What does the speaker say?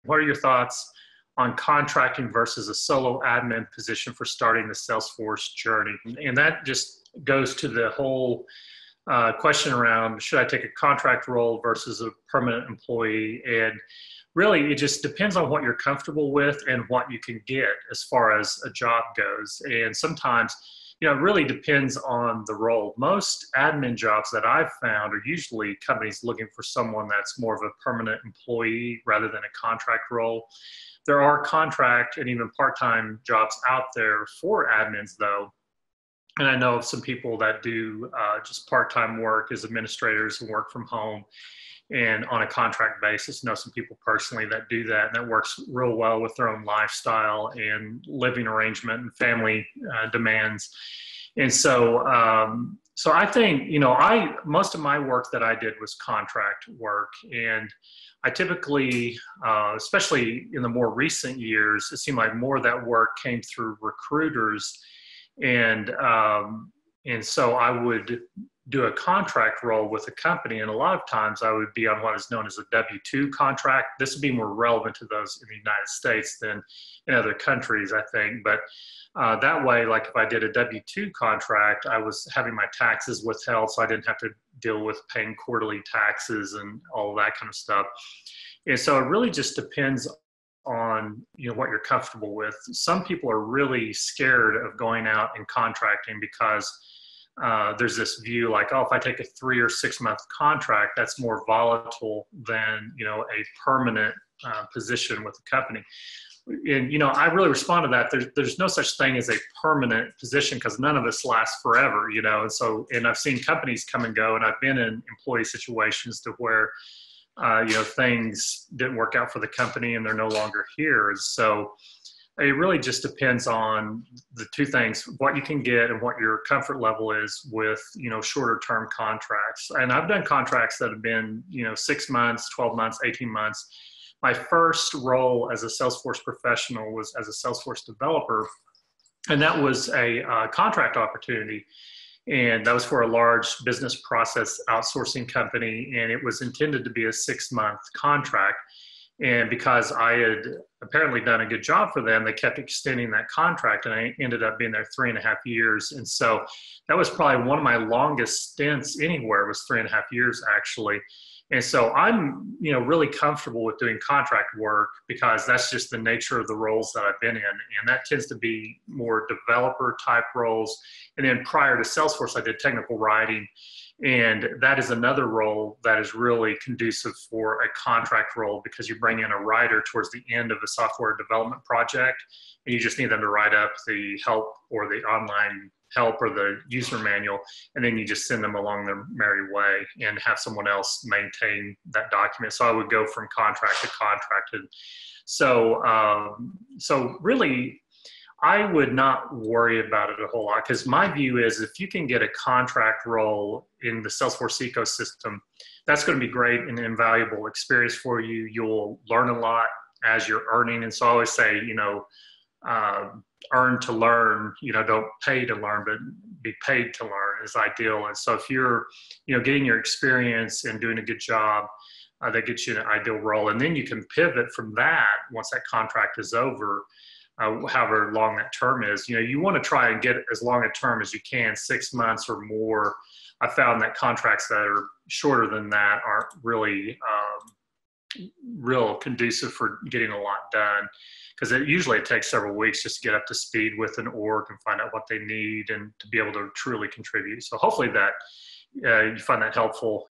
What are your thoughts on contracting versus a solo admin position for starting the Salesforce journey? And that just goes to the whole question around, should I take a contract role versus a permanent employee? And really, it just depends on what you're comfortable with and what you can get as far as a job goes. And sometimes, it really depends on the role. Most admin jobs that I've found are usually companies looking for someone that's more of a permanent employee rather than a contract role. There are contract and even part-time jobs out there for admins, though. And I know of some people that do just part-time work as administrators and work from home and on a contract basis. I know some people personally that do that, and that works real well with their own lifestyle and living arrangement and family demands. And so, so I think, most of my work that I did was contract work, and I typically, especially in the more recent years, it seemed like more of that work came through recruiters. And so I would do a contract role with a company, and a lot of times I would be on what is known as a W-2 contract. This would be more relevant to those in the United States than in other countries, I think. But that way, like if I did a W-2 contract, I was having my taxes withheld, so I didn't have to deal with paying quarterly taxes and all of that kind of stuff. And so it really just depends on what you're comfortable with. Some people are really scared of going out and contracting because there's this view like, oh, if I take a 3 or 6 month contract, that's more volatile than a permanent position with the company. And I really respond to that. There's no such thing as a permanent position because none of us last forever. And so, and I've seen companies come and go, and I've been in employee situations to where things didn't work out for the company and they're no longer here. So it really just depends on the two things, what you can get and what your comfort level is with, shorter term contracts. And I've done contracts that have been, 6 months, 12 months, 18 months. My first role as a Salesforce professional was as a Salesforce developer, and that was a contract opportunity. And that was for a large business process outsourcing company, and it was intended to be a 6 month contract. And because I had apparently done a good job for them, they kept extending that contract, and I ended up being there 3.5 years. And so that was probably one of my longest stints anywhere, was 3.5 years actually. And so I'm, really comfortable with doing contract work because that's just the nature of the roles that I've been in. And that tends to be more developer type roles. And then prior to Salesforce, I did technical writing. And that is another role that is really conducive for a contract role because you bring in a writer towards the end of a software development project, and you just need them to write up the help or the online help or the user manual, and then you just send them along their merry way and have someone else maintain that document. So I would go from contract to contracted. So, so really, I would not worry about it a whole lot because my view is if you can get a contract role in the Salesforce ecosystem, that's going to be great and invaluable experience for you. You'll learn a lot as you're earning. And so I always say, earn to learn, don't pay to learn, but be paid to learn is ideal. And so if you're, getting your experience and doing a good job, that gets you an ideal role. And then you can pivot from that once that contract is over, however long that term is. You want to try and get as long a term as you can, 6 months or more. I found that contracts that are shorter than that aren't really real conducive for getting a lot done, because it takes several weeks just to get up to speed with an org and find out what they need and to be able to truly contribute. So hopefully that you find that helpful